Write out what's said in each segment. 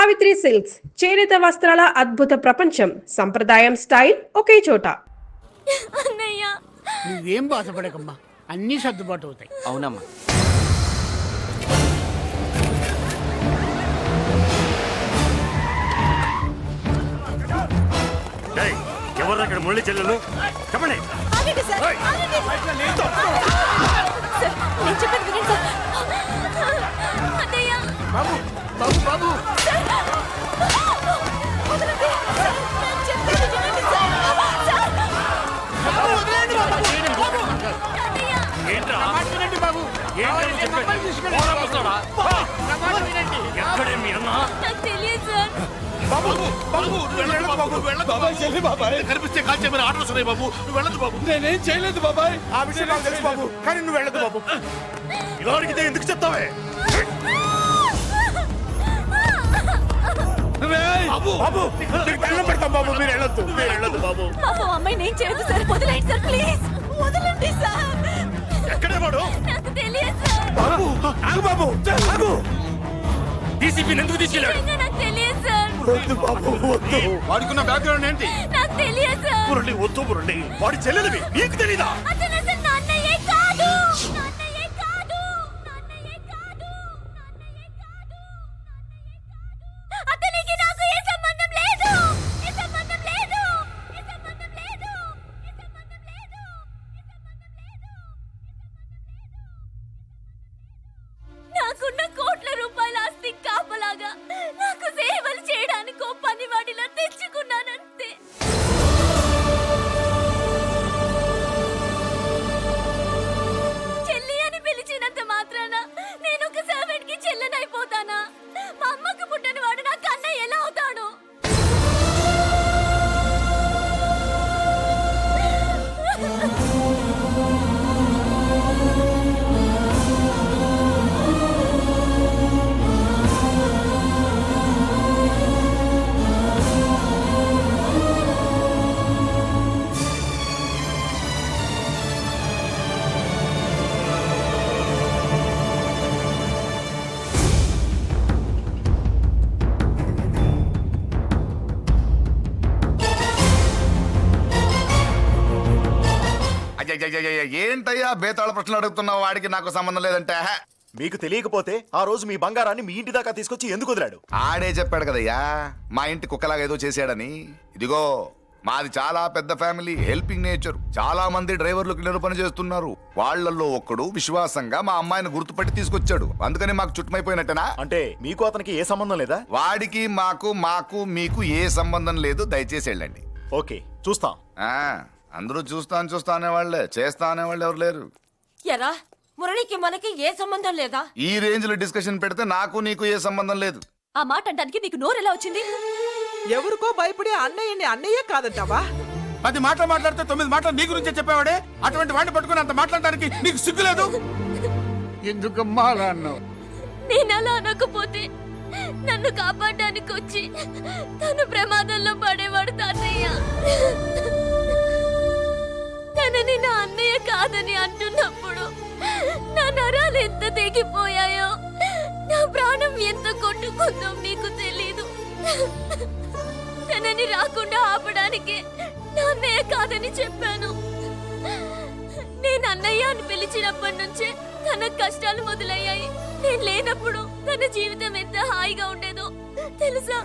Savitri silks చేనేత వస్త్రాల అద్భుత ప్రపంచం. సంప్రదాయం స్టైల్ ఒకే చోట. అన్నయ్య నువ్వేం బాధపడకమ్మా, అన్నీ సర్దుబాటు అవుతాయి. అవునమ్మా. ఎవరు అక్కడ మురళి చెల్లెలు? చెప్పండి. ఆగండి సార్, ఆగండి. సార్, నేను చెప్పేది వినండి సార్. అన్నయ్య బాబు బాబు బాబు వదలండి. సార్, నేను చెప్పేది వినండి సార్. సార్. అన్నయ్య ఏంట్రా? నా మాట వినండి బాబు. ఏంటని చెప్పేది? మమ్మల్ని తీసుకెళ్ళండి. పోరా ముసలోడా. నా మాట వినండి. ఎక్కడే మీ అన్న? నాకు తెలియదు సార్. బాబు వెళ్ళదు బాబు, వెళ్ళదు బాబాయ్. చెల్లి బాబాయ్ కనిపిస్తే కాల్ చేయమని ఆర్డర్స్ ఉన్నాయి బాబు. నువ్వు వెళ్ళదు బాబు. నేనేం చేయలేదు బాబాయ్. ఆ విషయం నాకు తెలుసు బాబు, కానీ నువ్వు వెళ్ళదు బాబు. ఇలా అడిగితే ఎందుకు చెప్తావే? బాబు బాబు నీకు దండం పెడతాం బాబు, మీరు వెళ్ళొద్దు, మీరు వెళ్ళొద్దు బాబు. పాపం అమ్మాయి నేను చేయదు సార్. వదిలేండి సార్, ప్లీజ్ వదలండి సార్. ఎక్కడే వాడు? నాకు తెలియదు సార్. బాబు ఆగు బాబు, ఆగు. డీసీపీ ఎందుకు తీసుకెళ్ళాడు? నిజంగా నాకు తెలియదు సార్. వద్దు బాబు, వద్దు. వాడికున్న బ్యాక్గ్రౌండ్ ఏంటి? నాకు తెలియదు సార్. మురళి వద్దు, మురళి వాడి చెల్లెలివి, నీకు తెలీదా? అతను అసలు నా అన్నయ్యే కాదు. నా అన్నయ్యే కాదు. నా అన్నయ్యే కాదు. నా అన్నయ్యే కాదు. అతనికి నాకు ఏ సంబంధం లేదు. ఏ సంబంధం లేదు. ఏ సంబంధం లేదు. ఏ సంబంధం లేదు. నాకున్న కోట్ల రూపాయల ఆస్తి కాపలాగా నాకు సేవలు చేయడానికి ఓ పనివాడిలా తెచ్చుకున్నానంతే. చెల్లి అని పిలిచినంత మాత్రాన నేను ఒక సర్వెంట్ కి చెల్లెనైపోతానా? మా అమ్మకు పుట్టిన వాడు నాకు అన్నయ్య ఎలా అవుతాడు? అయ్యయ్యయ్యయ్య, ఏంటయ్యా బేతాళ ప్రశ్నలు అడుగుతున్నావు? వాడికి నాకు సంబంధం లేదంటే మీకు తెలియకపోతే ఆ రోజు మీ బంగారాన్ని మీ ఇంటి దాకా తీసుకొచ్చి ఎందుకు వదిలాడు? ఆడే చెప్పాడు కదయ్యా, మా ఇంటి కుక్కలాగా ఏదో చేశాడని. ఇదిగో మాది చాలా పెద్ద ఫ్యామిలీ, హెల్పింగ్ నేచర్. చాలా మంది డ్రైవర్లు క్లీనర్ పని చేస్తున్నారు. వాళ్ళల్లో ఒక్కడు విశ్వాసంగా మా అమ్మాయిని గుర్తుపట్టి తీసుకొచ్చాడు. అందుకని మాకు చుట్టుమైపోయినట్టేనా? అంటే మీకు అతనికి ఏ సంబంధం లేదా? వాడికి మాకు మీకు ఏ సంబంధం లేదు. దయచేసి వెళ్ళండి. ఓకే, చూస్తాం. ఆ, అందరూ చూస్తా అనేవాళ్లే, చేస్తా అనేవాళ్ళు ఎవరు లేరు. ఎరా మురళికి మనకి ఏ సంబంధం లేదా? ఈ రేంజ్ లో డిస్కషన్ పెడితే నాకు నీకు ఏ సంబంధం లేదు. ఆ మాట అంటానికి నీకు నోరెలా వచ్చింది? ఎవరికో భయపడి అన్నయ్యని అన్నయ్యే కాదంటావా? 10 మాటలు మాట్లాడితే 9 మాటలు నీ గురించే చెప్పేవాడే. అటువంటి వాడిని పట్టుకుని అంత మాట్లాడడానికి నీకు సిగ్గులేదు? ఎందుకమ్మా అలా అన్నావు? నేను అలా అనకపోతే నన్ను కాపాడడానికి వచ్చి తను ప్రమాదంలో పడేవాడు తాతయ్య. తనని నా అన్నయ్య కాదని అంటున్నప్పుడు నా నరాలు ఎంత తెగిపోయాయో, నా ప్రాణం ఎంత కొట్టుకుందో మీకు తెలీదు. తనని రాకుండా ఆపడానికి నా అన్నయ్య కాదని చెప్పాను. నేను అన్నయ్య అని పిలిచినప్పటి నుంచే తన కష్టాలు మొదలయ్యాయి. నేను లేనప్పుడు తన జీవితం ఎంత హాయిగా ఉండేదో తెలుసా?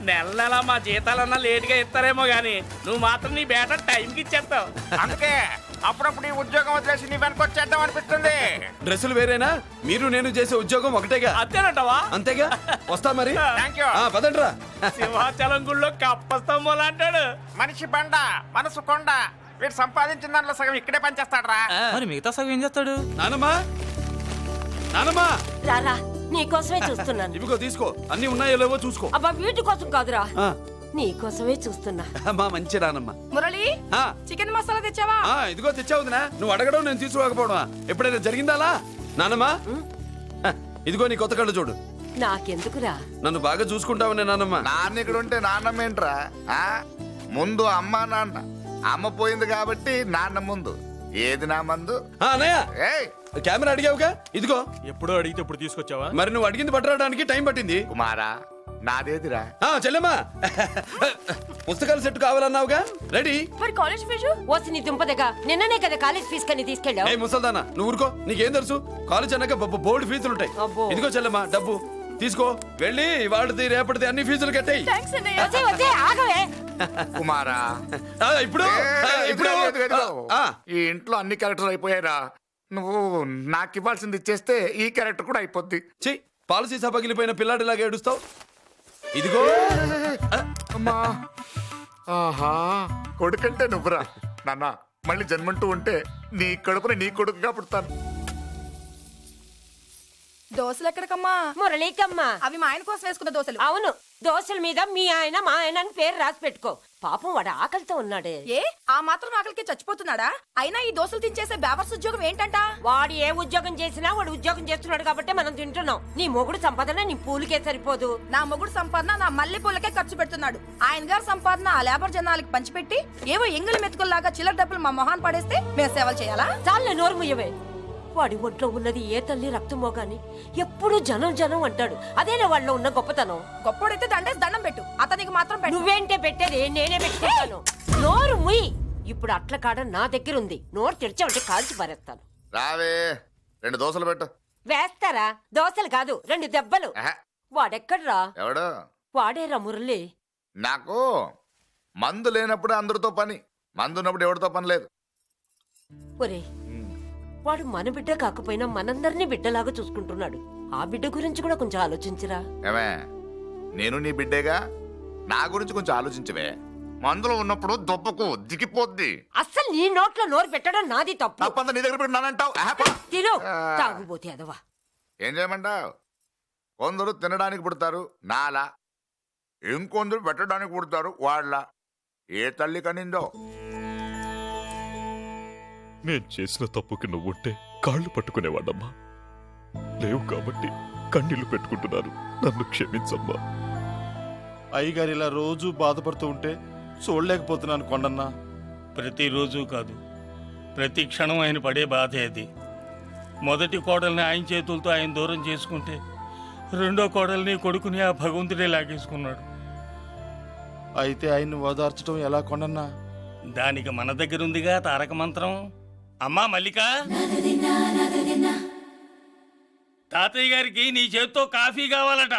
నెల నెల మా జీతాలన్నా లేటుగా ఇస్తారేమో గానీ నువ్వు మాత్రం నీ బేట టైంకి ఇచ్చేస్తావు. అందుకే అప్పుడప్పుడు ఈ ఉద్యోగం వదిలేసి నీ వెనకొచ్చేద్దాం అనిపిస్తుంది. డ్రెస్సులు వేరేనా? మీరు నేను చేసే ఉద్యోగం ఒకటేగా. అంతేనంటావా? అంతేగా. వస్తా మరి. Thank you. పదండ్రా. సింహాచలం గుళ్ళో కప్పస్తంభం అంటాడు. మనిషి బండ మనసు కొండ. వీడు సంపాదించిన దాంట్లో సగం ఇక్కడే పనిచేస్తాడు రా. మరి మిగతా సగం ఏం చేస్తాడు? నానమ్మా, నానమ్మా, రారా నీకోసమే చూస్తున్నాను. ఇవిగో తీసుకో. అన్ని ఉన్నాయో లేవో చూసుకో. అబ్బా వీటి కోసం కాదురా, ఆ, నీకోసమే చూస్తున్నా. మా మంచి నానమ్మ. మురళి ఆ, చికెన్ మసాలా తెచ్చావా? ఇదిగో తెచ్చావుదినా. నువ్వు అడగడం నేను తీసుకోకపోవడమా? ఎప్పుడైనా జరిగిందాలా? నానమ్మా, ఇదిగో నీ కొత్త కళ్ళు చూడు. నాకెందుకురా? నన్ను బాగా చూసుకుంటావనే నానమ్మ. నాన్న ఇక్కడ ఉంటే నాన్నమ్మ ఏంట్రా? ఆ? ముందు అమ్మ నాన్న. అమ్మ పోయింది కాబట్టి నాన్న ముందు. ఏది నా మందు? అన్నయ్య, ఏయ్ కెమెరా అడిగావుగా, ఇదిగో. ఎప్పుడో అడిగితే ఇప్పుడు తీసుకొచ్చావా? మరి నువ్వు అడిగింది పట్టడానికి టైం పట్టింది. కుమారా, నాదేదిరా? చెల్లెమ్మా, పుస్తకాల సెట్ కావాలన్నావుగా, రెడీ. మరి కాలేజ్ ఫీజు? ఓసి నీ దుంపదగా నిన్ననే కదా కాలేజ్ ఫీజు కని తీసుకెళ్ళావు. ఏ ముసల్దానా, నువ్వు ఊరుకో. నీకేం తెలుసు? కాలేజ్ అన్నాక బోర్డు ఫీజులు ఉంటాయి. అబ్బో. ఇదిగో చెల్లెమ్మా, డబ్బు తీసుకో. వెళ్ళి వాడిది రేపటిది అన్ని ఫీజులు కట్టాయి. వచ్చే వచ్చే ఆగవే. కుమారా, ఇప్పుడు ఇప్పుడు ఈ ఇంట్లో అన్ని క్యారెక్టర్ అయిపోయారా? నువ్వు నాకు ఇవ్వాల్సింది ఇచ్చేస్తే ఈ క్యారెక్టర్ కూడా అయిపోద్ది. చెయ్యి. పాలసీ పగిలిపోయిన పిల్లాడిలాగా ఏడుస్తావు. ఇదిగో. అమ్మా, ఆహా, కొడుకంటే నువ్వురా నాన్న. మళ్ళీ జన్మంటూ ఉంటే నీ కడుపున నీ కొడుకుగా పుడతాను. దోశలు ఎక్కడికమ్మా? మురళీకమ్మా. అవి మా ఆయన కోసం వేసుకున్న దోశలు. అవును, దోశల మీద మీ ఆయన మా ఆయన అని పేరు రాసి పెట్టుకో. పాపం వాడు ఆకలితో ఉన్నాడే. ఏ ఆ మాత్రం ఆకలికి చచ్చిపోతున్నాడా? అయినా ఈ దోశలు తినేసే బేవర్స్ ఉద్యోగం ఏంటంట? వాడు ఏ ఉద్యోగం చేసినా వాడు ఉద్యోగం చేస్తున్నాడు కాబట్టి మనం తింటున్నాం. నీ మొగుడు సంపాదన నీ పూలికే సరిపోదు. నా మొగుడు సంపాదన నా మల్లె పూలకే ఖర్చు పెడుతున్నాడు. ఆయన గారి సంపాదన ఆ లేబర్ జనాలకి పంచిపెట్టి ఏవో ఎంగిలి మెతుకుల్లాగా చిల్లర డబ్బులు మా మొహాన్ పడేస్తే మేము సేవలు చేయాలా? చాలే నోరు ముయ్యవే. వాడి ఒంట్లో ఉన్నది ఏ తల్లి రక్తమో గాని ఎప్పుడు జనం జనం అంటాడు. అదేనా వాళ్ళలో ఉన్న గొప్పతనం. గొప్పోడైతే దండేసి దండం పెట్టు, అతనికి మాత్రం పెట్టు. నువ్వేంటే పెట్టేది? నేనే పెట్టుకుంటాను. నోరు ముయ్యి. ఇప్పుడు అట్ల కాడ నా దగ్గర ఉంది. నోరు తెరిచావంటే కాల్చి పారేస్తాను. రావే, 2 దోశలు పెట్టు. వేస్తారా? దోశలు కాదు, 2 దెబ్బలు. ఆహా. వాడెక్కడ్రా? ఎవడు? వాడేరా మురళి. నాకు మందు లేనప్పుడు అందరితో పని, మందు ఉన్నప్పుడు ఎవరితో పని లేదు. ఒరే, వాడు మన బిడ్డ కాకపోయినా మనందరినీ బిడ్డలాగా చూసుకుంటున్నాడు. ఆ బిడ్డ గురించి కూడా కొంచెం ఆలోచించరా. ఏమే, నేను నీ బిడ్డేగా, నా గురించి కొంచెం ఆలోచించవే. మందులో ఉన్నప్పుడు దొబ్బకు దిగిపోద్ది. అస్సలు నీ నోట్లో నోరు పెట్టడం నాది తప్పు. తప్పంతా నీ దగ్గర పెట్టినానంటావు. తిను, తాగుబోతే అదవా. ఏం చేయమంటావు? కొందరు తినడానికి పుడతారు నాలా, ఇంకొందరు పెట్టడానికి పుడతారు వాళ్ళ. ఏ తల్లి కనిందో? నేను చేసిన తప్పుకి నువ్వుంటే కాళ్ళు పట్టుకునేవాడమ్మా. లేవు కాబట్టి కన్నీళ్లు పెట్టుకుంటున్నారు. నన్ను క్షమించమ్మా. అయ్యగారు ఇలా రోజు బాధపడుతూ ఉంటే చూడలేకపోతున్నాను కొండన్న. ప్రతిరోజు కాదు, ప్రతి క్షణం ఆయన పడే బాధే అది. మొదటి కోడల్ని ఆయన చేతులతో ఆయన దూరం చేసుకుంటే రెండో కోడల్ని కొడుకుని ఆ భగవంతుడే లాగేసుకున్నాడు. అయితే ఆయన్ని ఓదార్చడం ఎలా కొండన్న? దానికి మన దగ్గర ఉందిగా తారక మంత్రం. అమ్మా మల్లిక, తాతయ్య గారికి నీ చేత్తో కాఫీ కావాలట.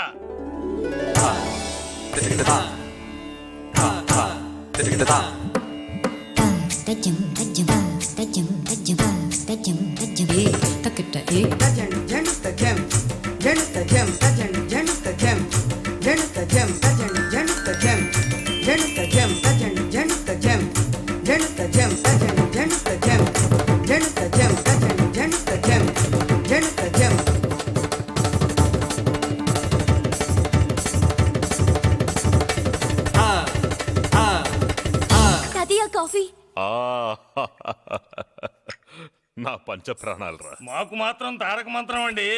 కాఫీ నా పంచ ప్రాణాలరా. మాకు మాత్రం తారక మంత్రం అండి.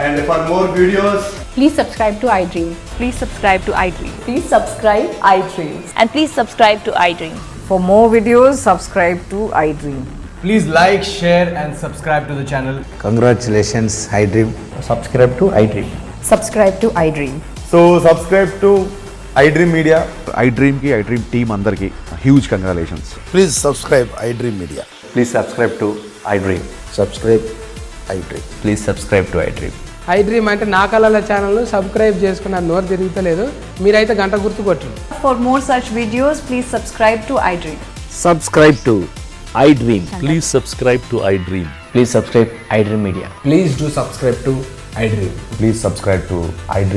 And for more videos, please subscribe to iDream. Please subscribe to iDream. Please subscribe iDream. And please subscribe to iDream. For more videos, subscribe to iDream. Please like, share and subscribe to the channel. congratulations iDream. Subscribe to iDream. Subscribe to iDream. So subscribe to iDream Media. iDream ki iDream team andarki huge congratulations. Please subscribe iDream Media. Please subscribe to iDream. Subscribe iDream. Please subscribe to iDream. iDream అంటే నా కళల channel subscribe చేసుకున్న నోరు తిరుగుతలేదు. మీరైతే గంట గుర్తు కొట్టండి. For more such videos, please subscribe to iDream. Subscribe to iDream. Please subscribe to iDream. Please subscribe iDream Media. Please do subscribe to iDream. Please subscribe to iDream.